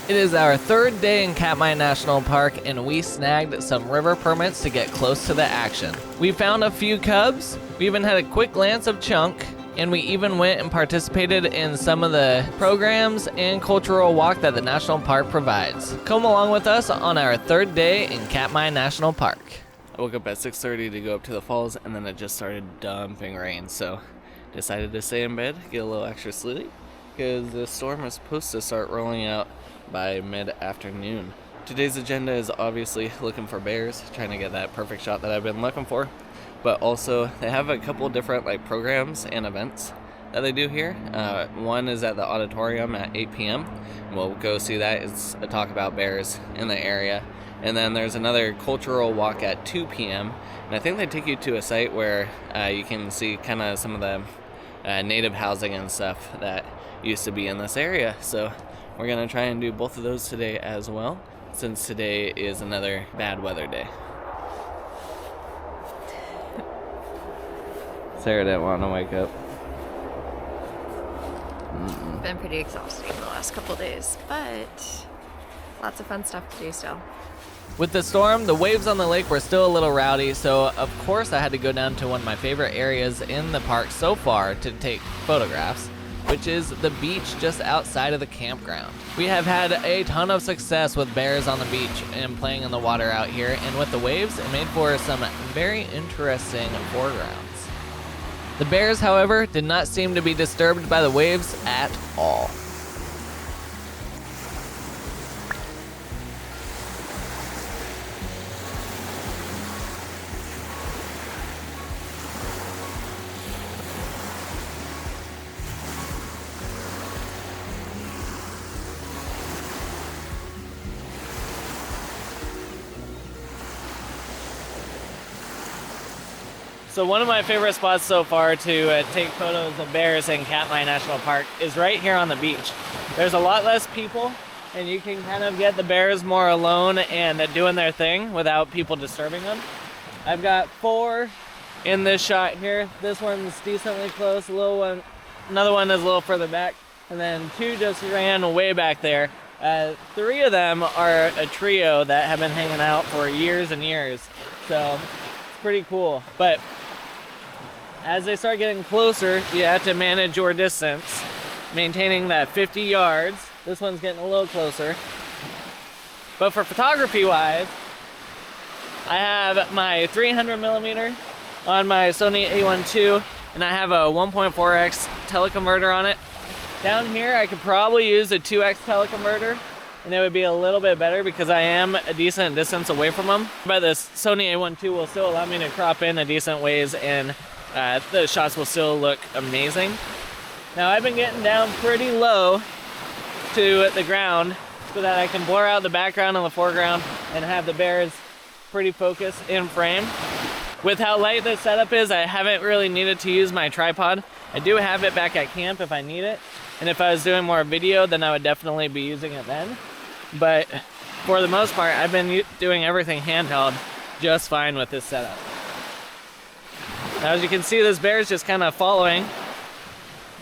It is our third day in Katmai National Park, and we snagged some river permits to get close to the action. We found a few cubs, we even had a quick glance of Chunk, and we even went and participated in some of the programs and cultural walk that the National Park provides. Come along with us on our third day in Katmai National Park. I woke up at 6:30 to go up to the falls, and then it just started dumping rain, so decided to stay in bed, get a little extra sleep, because the storm is supposed to start rolling out by mid-afternoon. Today's agenda is obviously looking for bears, trying to get that perfect shot that I've been looking for, but also they have a couple different programs and events that they do here. One is at the auditorium at 8 p.m. We'll go see that. It's a talk about bears in the area. And then there's another cultural walk at 2 p.m. And I think they take you to a site where you can see kind of some of the native housing and stuff that used to be in this area. So we're going to try and do both of those today as well, since today is another bad weather day. Sarah didn't want to wake up. It's been pretty exhausting the last couple days, but lots of fun stuff to do still. With the storm, the waves on the lake were still a little rowdy, so of course I had to go down to one of my favorite areas in the park so far to take photographs, which is the beach just outside of the campground. We have had a ton of success with bears on the beach and playing in the water out here, and with the waves, it made for some very interesting foregrounds. The bears, however, did not seem to be disturbed by the waves at all. So one of my favorite spots so far to take photos of bears in Katmai National Park is right here on the beach. There's a lot less people, and you can kind of get the bears more alone and doing their thing without people disturbing them. I've got 4 in this shot here. This one's decently close, a little one. Another one is a little further back, and then 2 just ran way back there. 3 of them are a trio that have been hanging out for years and years, so it's pretty cool. But as they start getting closer, you have to manage your distance, maintaining that 50 yards. This one's getting a little closer. But for photography wise, I have my 300 millimeter on my Sony A1 II, and I have a 1.4x teleconverter on it. Down here, I could probably use a 2x teleconverter, and it would be a little bit better because I am a decent distance away from them. But this Sony A1 II will still allow me to crop in a decent ways, and the shots will still look amazing. Now I've been getting down pretty low to the ground so that I can blur out the background and the foreground and have the bears pretty focused in frame. With how light this setup is, I haven't really needed to use my tripod. I do have it back at camp if I need it, and if I was doing more video, then I would definitely be using it then. But for the most part, I've been doing everything handheld just fine with this setup. Now, as you can see, this bear is just kind of following.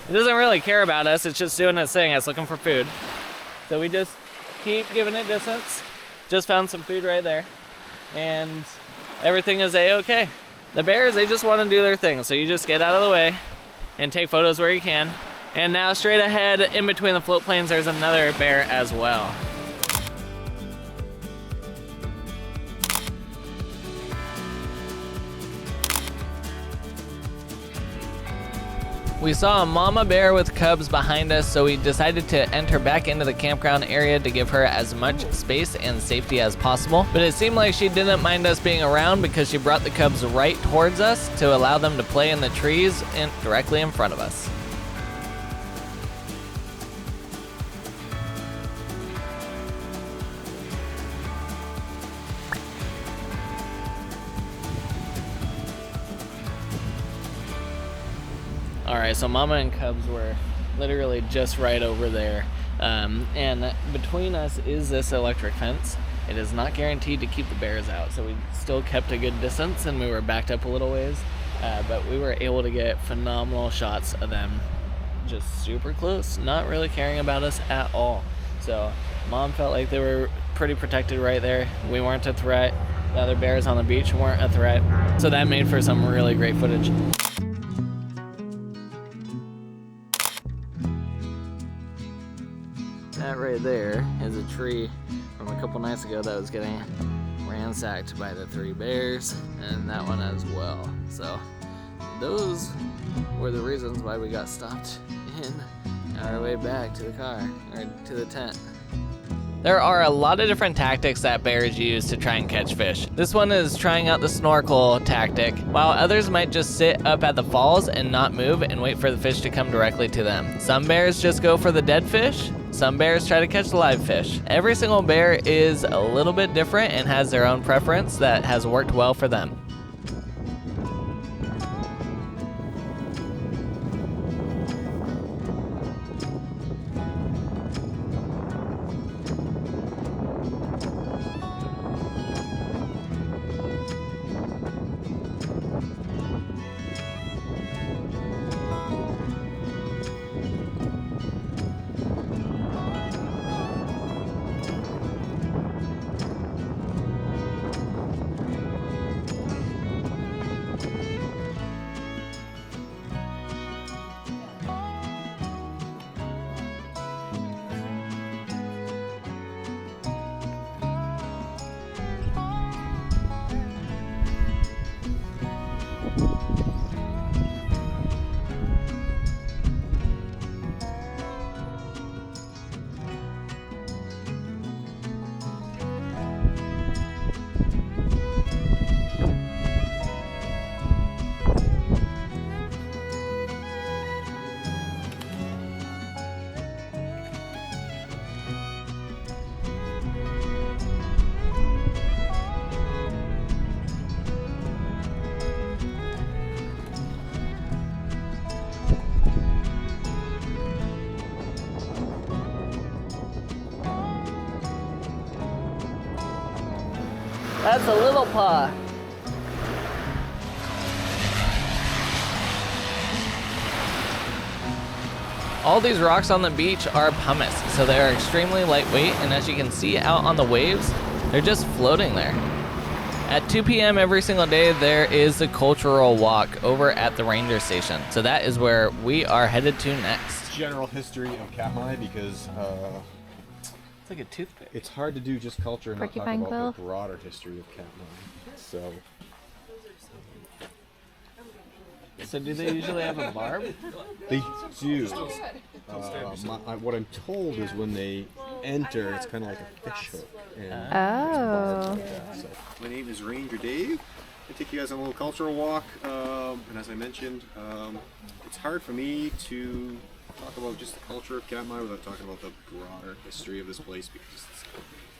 It doesn't really care about us. It's just doing its thing. It's looking for food. So we just keep giving it distance. Just found some food right there. And everything is A-okay. The bears, they just want to do their thing. So you just get out of the way and take photos where you can. And now straight ahead, in between the float planes, there's another bear as well. We saw a mama bear with cubs behind us, so we decided to enter back into the campground area to give her as much space and safety as possible. But it seemed like she didn't mind us being around because she brought the cubs right towards us to allow them to play in the trees directly in front of us. Alright, so mama and cubs were literally just right over there. And between us is this electric fence. It is not guaranteed to keep the bears out, so we still kept a good distance and we were backed up a little ways. But we were able to get phenomenal shots of them just super close, not really caring about us at all. So Mom felt like they were pretty protected right there. We weren't a threat. The other bears on the beach weren't a threat. So that made for some really great footage. That right there is a tree from a couple nights ago that was getting ransacked by the 3 bears, and that one as well. So those were the reasons why we got stopped in our way back to the car, or to the tent. There are a lot of different tactics that bears use to try and catch fish. This one is trying out the snorkel tactic, while others might just sit up at the falls and not move and wait for the fish to come directly to them. Some bears just go for the dead fish. Some bears try to catch live fish. Every single bear is a little bit different and has their own preference that has worked well for them. That's a little paw. All these rocks on the beach are pumice, so they are extremely lightweight, and as you can see out on the waves, they're just floating there. At 2 p.m. every single day, there is a cultural walk over at the ranger station. So that is where we are headed to next. General history of Katmai, because It's like a toothpick. it's hard to do just culture and not talk Porcupine about quill. the broader history of Katmai. So So do they usually have a barb? they do. What I'm told is when they enter, it's kind of like a fish hook. And Oh. so, my name is Ranger Dave. I take you guys on a little cultural walk, and as I mentioned, it's hard for me to talk about just the culture of Katmai without talking about the broader history of this place, because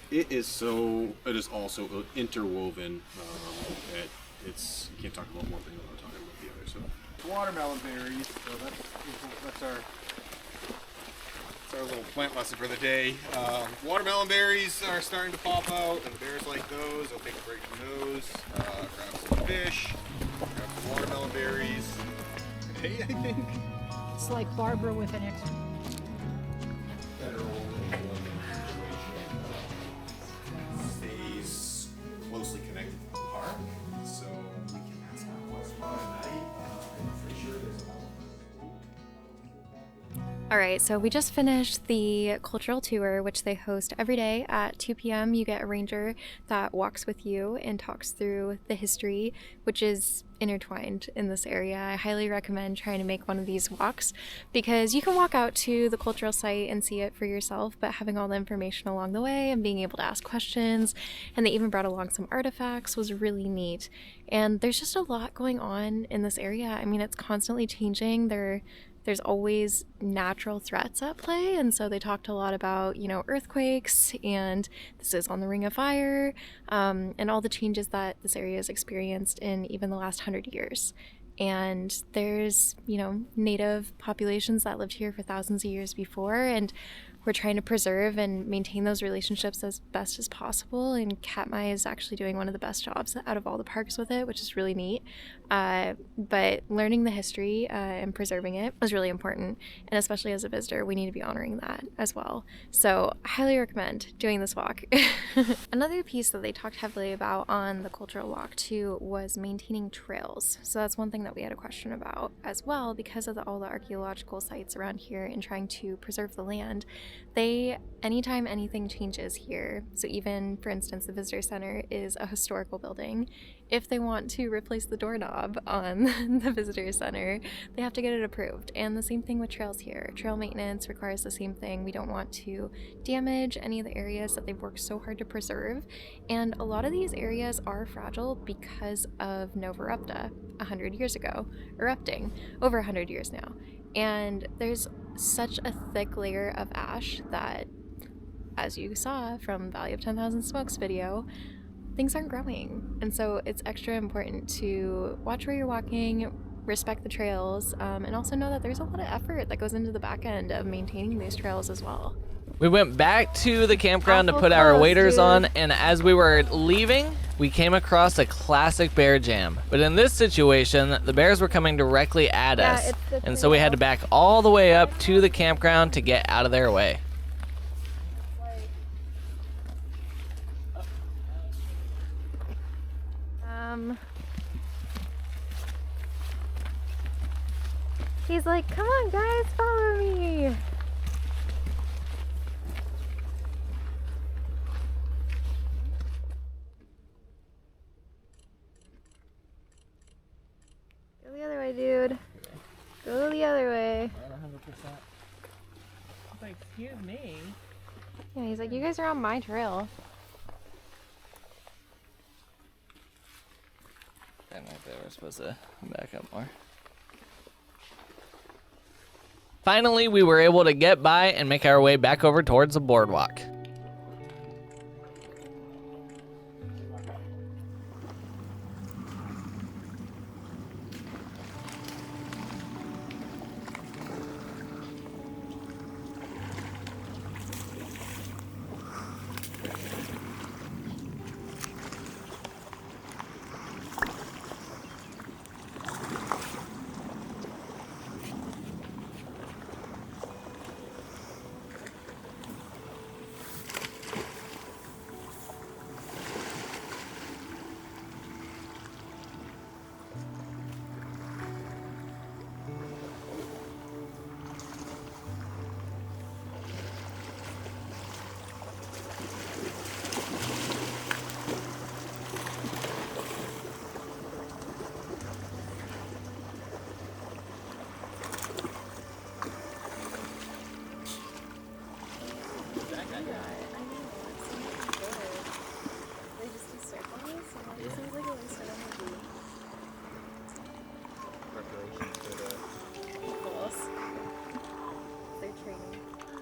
it is also interwoven. That you can't talk about one thing without talking about the other. So watermelon berries. So that's our little plant lesson for the day. Watermelon berries are starting to pop out, and the bears like those. They'll take a break from those. Grab some fish. Grab some watermelon berries. Hey, I think. It's like Barbara with an extra. Stays closely connected to the park, so we can ask what's fun at night. I'm pretty sure there's All right, so we just finished the cultural tour, which they host every day at 2 p.m. You get a ranger that walks with you and talks through the history, which is intertwined in this area. I highly recommend trying to make one of these walks because you can walk out to the cultural site and see it for yourself, but having all the information along the way and being able to ask questions, and they even brought along some artifacts, was really neat. And there's just a lot going on in this area. I mean, it's constantly changing. There's always natural threats at play, and so they talked a lot about, earthquakes, and this is on the Ring of Fire, and all the changes that this area has experienced in even the last 100 years. And there's, native populations that lived here for thousands of years before, and we're trying to preserve and maintain those relationships as best as possible, and Katmai is actually doing one of the best jobs out of all the parks with it, which is really neat. But learning the history and preserving it was really important, and especially as a visitor, we need to be honoring that as well. So I highly recommend doing this walk. Another piece that they talked heavily about on the cultural walk too was maintaining trails. So that's one thing that we had a question about as well, because of all the archaeological sites around here and trying to preserve the land. Anytime anything changes here, so even for instance the visitor center is a historical building, if they want to replace the doorknob on the visitor center, they have to get it approved. And the same thing with trails here. Trail maintenance requires the same thing. We don't want to damage any of the areas that they've worked so hard to preserve. And a lot of these areas are fragile because of Nova Erupta 100 years ago, erupting over 100 years now. And there's such a thick layer of ash that, as you saw from Valley of 10,000 Smokes video, things aren't growing. And so it's extra important to watch where you're walking, respect the trails, and also know that there's a lot of effort that goes into the back end of maintaining these trails as well. We went back to the campground to Awful put our close, waders dude. on, and as we were leaving, we came across a classic bear jam. But in this situation, the bears were coming directly at Yeah, us, it's the and so we had to back all the way up to the campground to get out of their way. He's like, come on guys, follow me. Go the other way, dude. Go the other way. 100%. Excuse me. Yeah, he's like, you guys are on my trail. I think they were supposed to back up more. Finally, we were able to get by and make our way back over towards the boardwalk.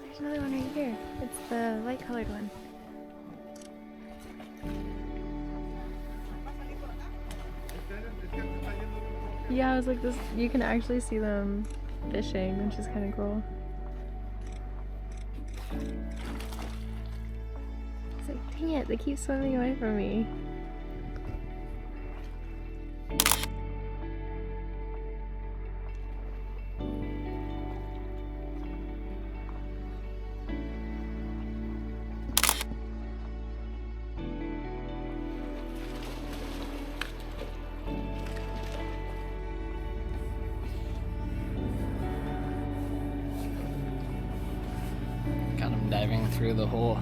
There's another one right here. It's the light colored one. Yeah, I was like, this. You can actually see them fishing, which is kind of cool. It's like, dang it, they keep swimming away from me. Got him diving through the whole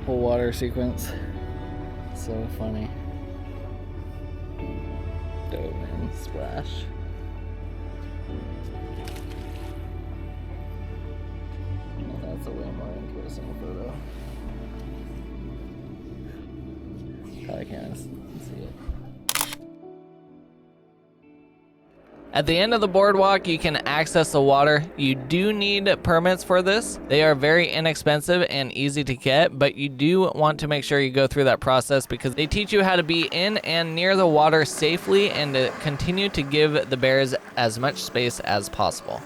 water sequence. So funny. Dove in, splash. Well, that's a way more interesting photo. Probably can't see it. At the end of the boardwalk, you can access the water. You do need permits for this. They are very inexpensive and easy to get, but you do want to make sure you go through that process because they teach you how to be in and near the water safely and to continue to give the bears as much space as possible.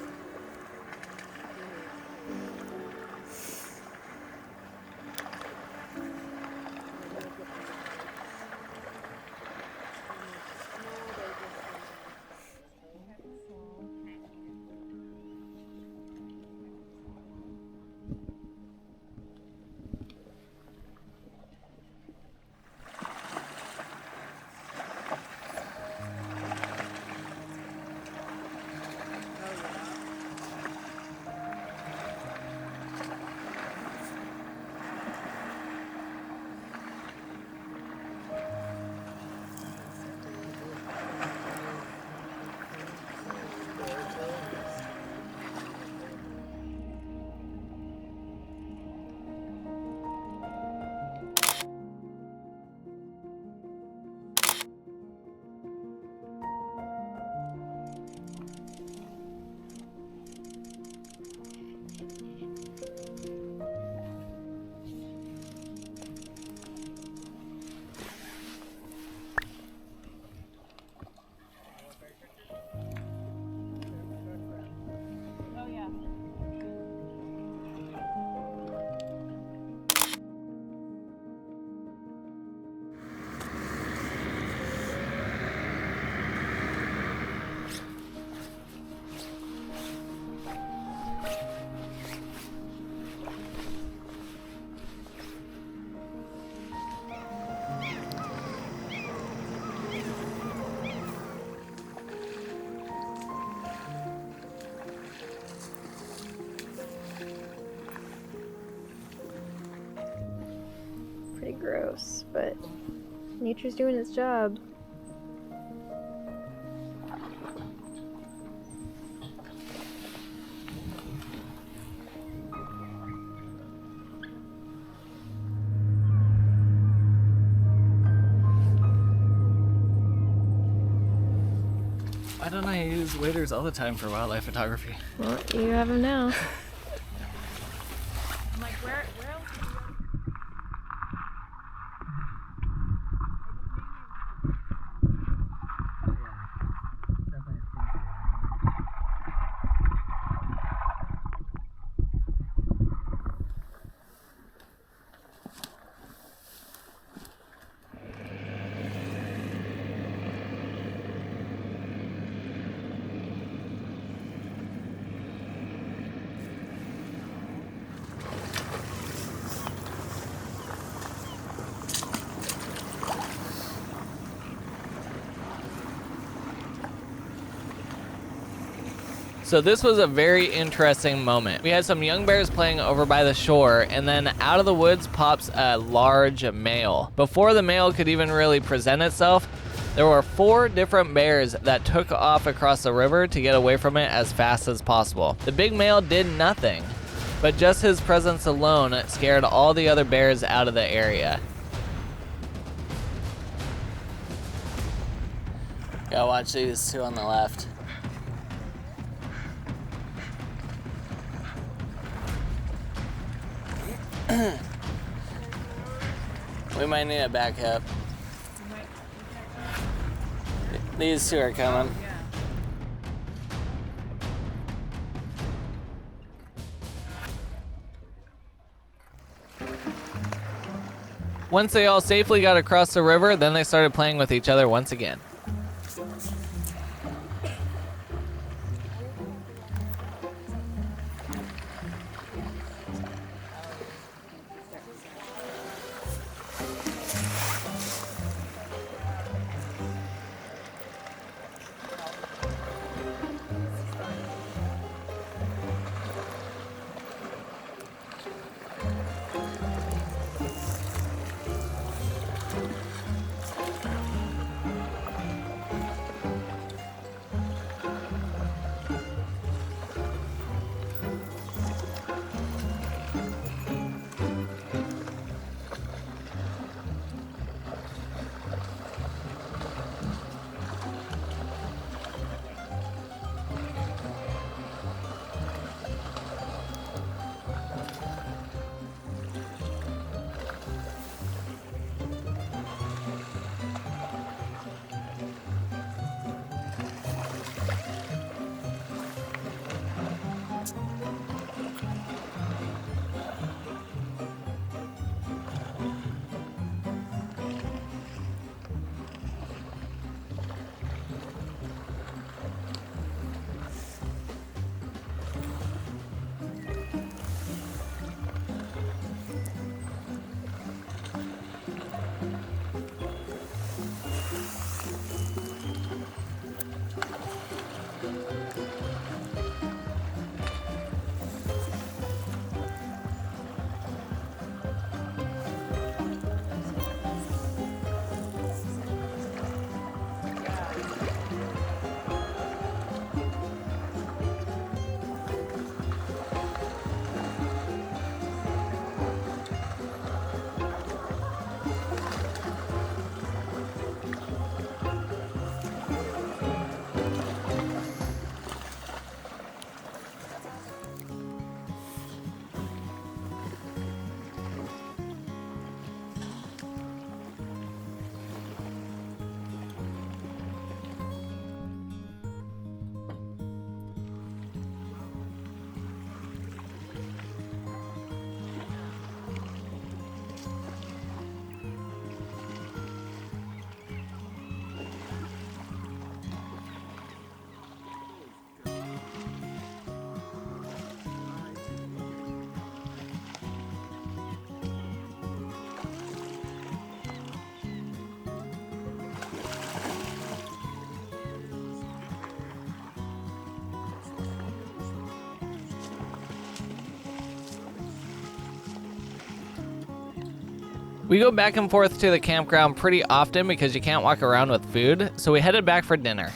gross, but nature's doing its job. Why don't I use waders all the time for wildlife photography? Well, you have them now. I'm like, where else? So this was a very interesting moment. We had some young bears playing over by the shore, and then out of the woods pops a large male. Before the male could even really present itself, there were 4 different bears that took off across the river to get away from it as fast as possible. The big male did nothing, but just his presence alone scared all the other bears out of the area. Gotta watch these 2 on the left. We might need a backup. These 2 are coming. Once they all safely got across the river, then they started playing with each other once again. We go back and forth to the campground pretty often because you can't walk around with food, so we headed back for dinner.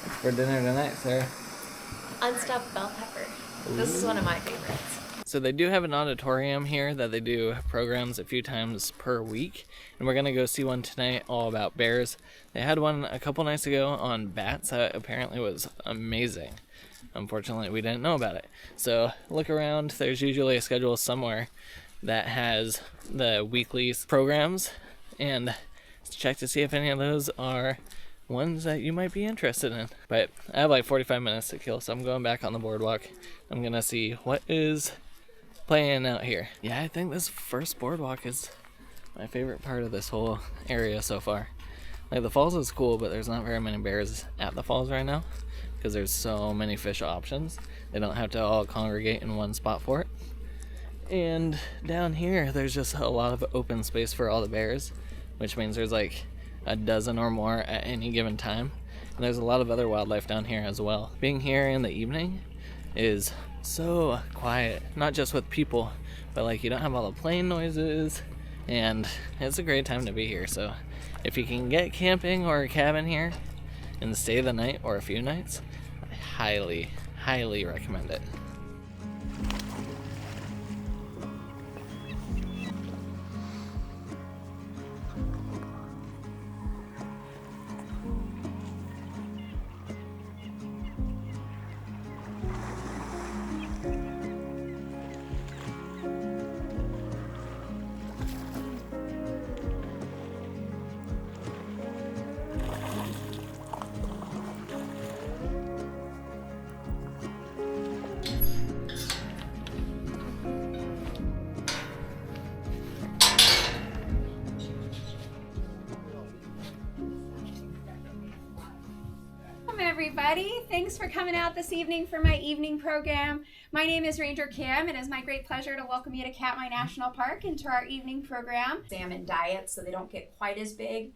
What's for dinner tonight, Sarah? Unstuffed bell pepper. This is one of my favorites. So they do have an auditorium here that they do programs a few times per week, and we're gonna go see one tonight all about bears. They had one a couple nights ago on bats that apparently was amazing. Unfortunately, we didn't know about it. So look around, there's usually a schedule somewhere that has the weekly programs, and check to see if any of those are ones that you might be interested in. But I have like 45 minutes to kill, so I'm going back on the boardwalk. I'm gonna see what is playing out here. Yeah, I think this first boardwalk is my favorite part of this whole area so far. Like, the falls is cool, but there's not very many bears at the falls right now because there's so many fish options. They don't have to all congregate in one spot for it. And down here, there's just a lot of open space for all the bears, which means there's like a dozen or more at any given time. And there's a lot of other wildlife down here as well. Being here in the evening is so quiet, not just with people, but like you don't have all the plane noises, and it's a great time to be here. So if you can get camping or a cabin here and stay the night or a few nights, I highly recommend it. Everybody, thanks for coming out this evening for my evening program. My name is Ranger Kim. It is my great pleasure to welcome you to Katmai National Park and to our evening program. Salmon diets so they don't get quite as big.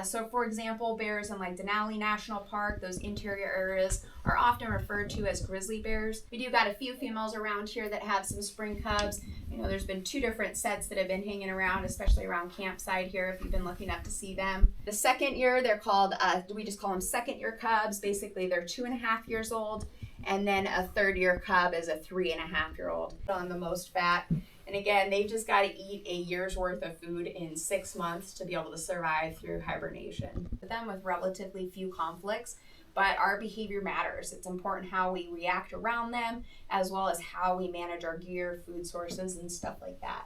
So for example, bears in like Denali National Park, those interior areas are often referred to as grizzly bears. We do got a few females around here that have some spring cubs. You know, there's been 2 different sets that have been hanging around, especially around campsite here if you've been lucky enough to see them. The second year, they're called, we just call them second year cubs. Basically, they're 2.5 years old. And then a third year cub is a 3.5-year-old on the most fat. And again, they've just got to eat a year's worth of food in 6 months to be able to survive through hibernation. With them with relatively few conflicts, but our behavior matters. It's important how we react around them, as well as how we manage our gear, food sources, and stuff like that.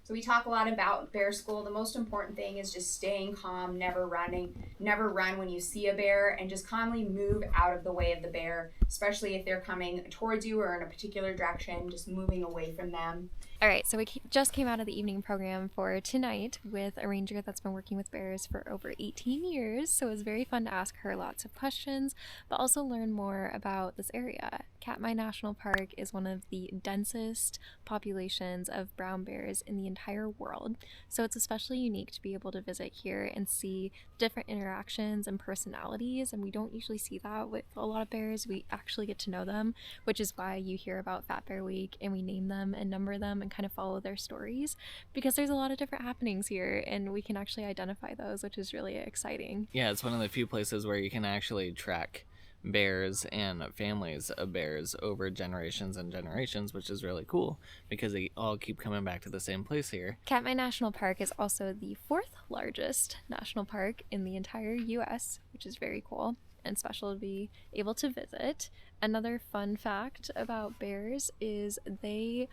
So we talk a lot about bear school. The most important thing is just staying calm, never running, never run when you see a bear, and just calmly move out of the way of the bear, especially if they're coming towards you or in a particular direction, just moving away from them. All right, so we just came out of the evening program for tonight with a ranger that's been working with bears for over 18 years. So it was very fun to ask her lots of questions, but also learn more about this area. Katmai National Park is one of the densest populations of brown bears in the entire world. So it's especially unique to be able to visit here and see different interactions and personalities. And we don't usually see that with a lot of bears. We actually get to know them, which is why you hear about Fat Bear Week and we name them and number them and kind of follow their stories, because there's a lot of different happenings here and we can actually identify those, which is really exciting. Yeah, it's one of the few places where you can actually track bears and families of bears over generations and generations, which is really cool because they all keep coming back to the same place here. Katmai National Park is also the 4th largest national park in the entire US, which is very cool and special to be able to visit. Another fun fact about bears is they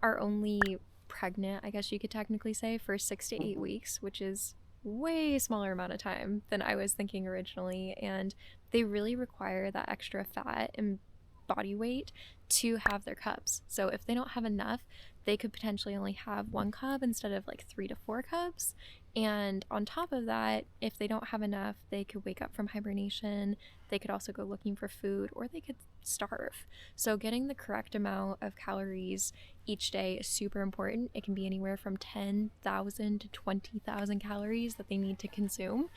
are only pregnant, I guess you could technically say, for 6 to 8 weeks, which is way smaller amount of time than I was thinking originally, and they really require that extra fat and body weight to have their cubs. So if they don't have enough, they could potentially only have 1 cub instead of like 3 to 4 cubs. And on top of that, if they don't have enough, they could wake up from hibernation, they could also go looking for food, or they could starve. So getting the correct amount of calories each day is super important. It can be anywhere from 10,000 to 20,000 calories that they need to consume.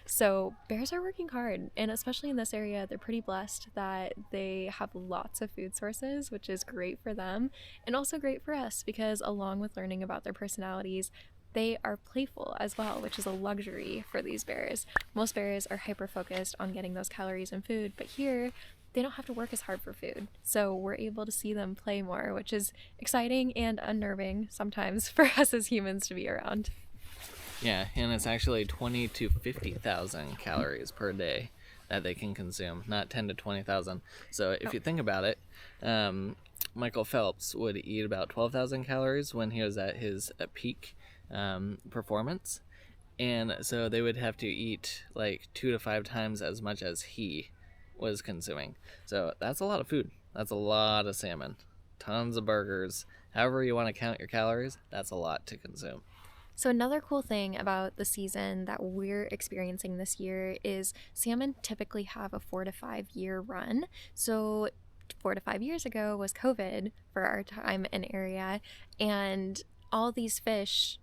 So bears are working hard, and especially in this area, they're pretty blessed that they have lots of food sources, which is great for them and also great for us because along with learning about their personalities, they are playful as well, which is a luxury for these bears. Most bears are hyper focused on getting those calories and food, but here they don't have to work as hard for food. So we're able to see them play more, which is exciting and unnerving sometimes for us as humans to be around. Yeah, and it's actually 20 to 50,000 calories per day that they can consume, not 10 to 20,000. So if you think about it, Michael Phelps would eat about 12,000 calories when he was at his peak performance. And so they would have to eat like 2 to 5 times as much as he was consuming. So that's a lot of food. That's a lot of salmon, tons of burgers. However you want to count your calories, that's a lot to consume. So another cool thing about the season that we're experiencing this year is salmon typically have a 4 to 5 year run. So 4 to 5 years ago was COVID for our time and area, and all these fish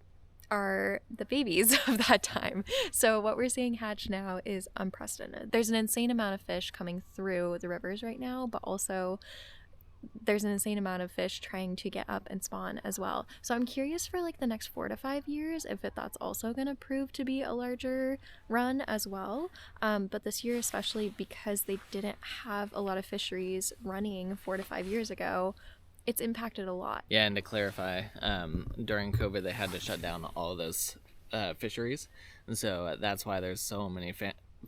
are the babies of that time. So what we're seeing hatch now is unprecedented. There's an insane amount of fish coming through the rivers right now, but also there's an insane amount of fish trying to get up and spawn as well. So I'm curious for like the next 4 to 5 years if that's also going to prove to be a larger run as well. But this year, especially because they didn't have a lot of fisheries running 4 to 5 years ago, it's impacted a lot. Yeah, and to clarify, during COVID, they had to shut down all of those fisheries. And so that's why there's so many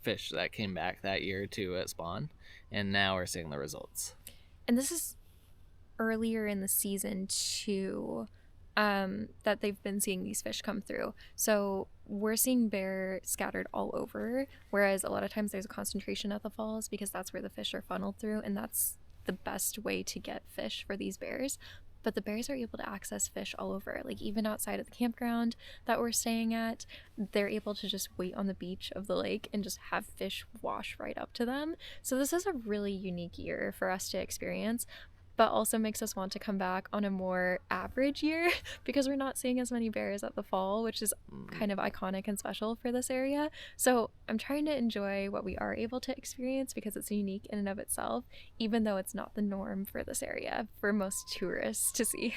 fish that came back that year to spawn. And now we're seeing the results. And this is earlier in the season too, that they've been seeing these fish come through. So we're seeing bear scattered all over, whereas a lot of times there's a concentration at the falls because that's where the fish are funneled through, and that's the best way to get fish for these bears. But the bears are able to access fish all over, like even outside of the campground that we're staying at, they're able to just wait on the beach of the lake and just have fish wash right up to them. So this is a really unique year for us to experience, but also makes us want to come back on a more average year because we're not seeing as many bears at the fall, which is kind of iconic and special for this area. So I'm trying to enjoy what we are able to experience because it's unique in and of itself, even though it's not the norm for this area for most tourists to see.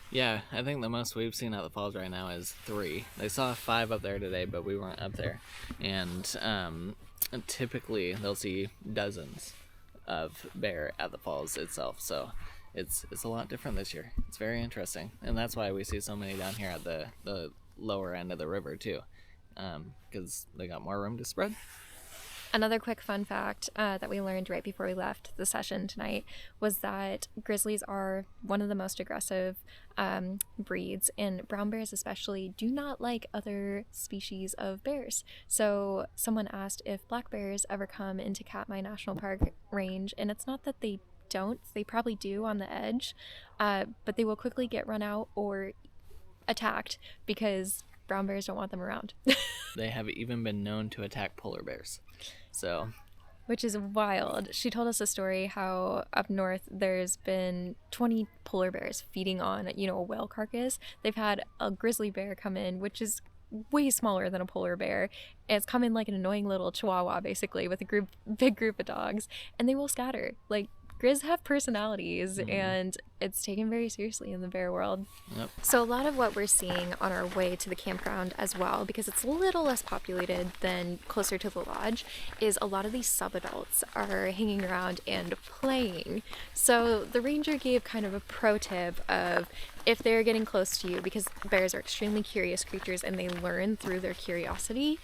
Yeah, I think the most we've seen at the falls right now is 3. They saw 5 up there today, but we weren't up there. And typically they'll see dozens of bear at the falls itself, so it's a lot different this year. It's very interesting, and that's why we see so many down here at the lower end of the river too, because they got more room to spread. Another quick fun fact that we learned right before we left the session tonight was that grizzlies are one of the most aggressive breeds, and brown bears especially do not like other species of bears. So someone asked if black bears ever come into Katmai National Park range, and it's not that they don't, they probably do on the edge, but they will quickly get run out or attacked because brown bears don't want them around. They have even been known to attack polar bears. So, which is wild. She told us a story how up north there's been 20 polar bears feeding on, a whale carcass. They've had a grizzly bear come in, which is way smaller than a polar bear. It's come in like an annoying little chihuahua, basically, with a big group of dogs, and they will scatter. Like, grizz have personalities, and it's taken very seriously in the bear world. Yep. So a lot of what we're seeing on our way to the campground as well, because it's a little less populated than closer to the lodge, is a lot of these sub-adults are hanging around and playing. So the ranger gave kind of a pro tip of if they're getting close to you, because bears are extremely curious creatures and they learn through their curiosity,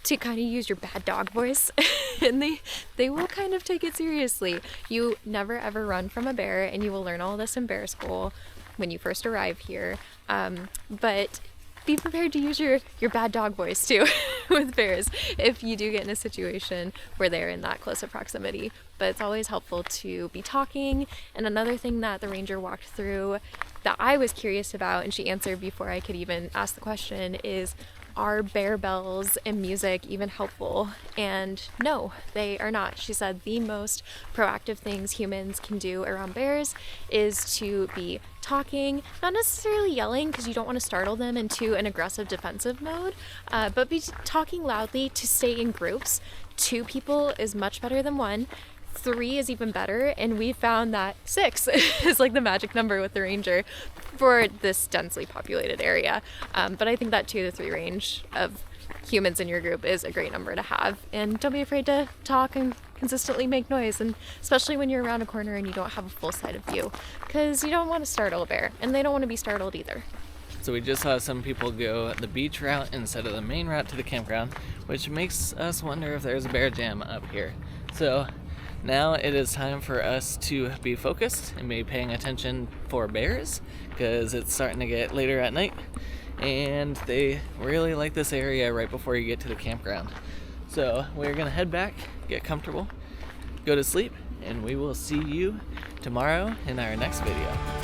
to kind of use your bad dog voice and they will kind of take it seriously. You never ever run from a bear, and you will learn all this in bear school when you first arrive here, but be prepared to use your bad dog voice too with bears if you do get in a situation where they're in that close of proximity. But it's always helpful to be talking. And another thing that the ranger walked through that I was curious about, and she answered before I could even ask the question, is, are bear bells and music even helpful? And no, they are not. She said the most proactive things humans can do around bears is to be talking, not necessarily yelling because you don't want to startle them into an aggressive defensive mode, but be talking loudly to stay in groups. 2 people is much better than 1. 3 is even better, and we found that 6 is like the magic number with the ranger for this densely populated area. But I think that 2 to 3 range of humans in your group is a great number to have. And don't be afraid to talk and consistently make noise, and especially when you're around a corner and you don't have a full side of view, because you don't want to startle a bear, and they don't want to be startled either. So we just saw some people go the beach route instead of the main route to the campground, which makes us wonder if there's a bear jam up here. So now it is time for us to be focused and be paying attention for bears, because it's starting to get later at night and they really like this area right before you get to the campground. So we're gonna head back, get comfortable, go to sleep, and we will see you tomorrow in our next video.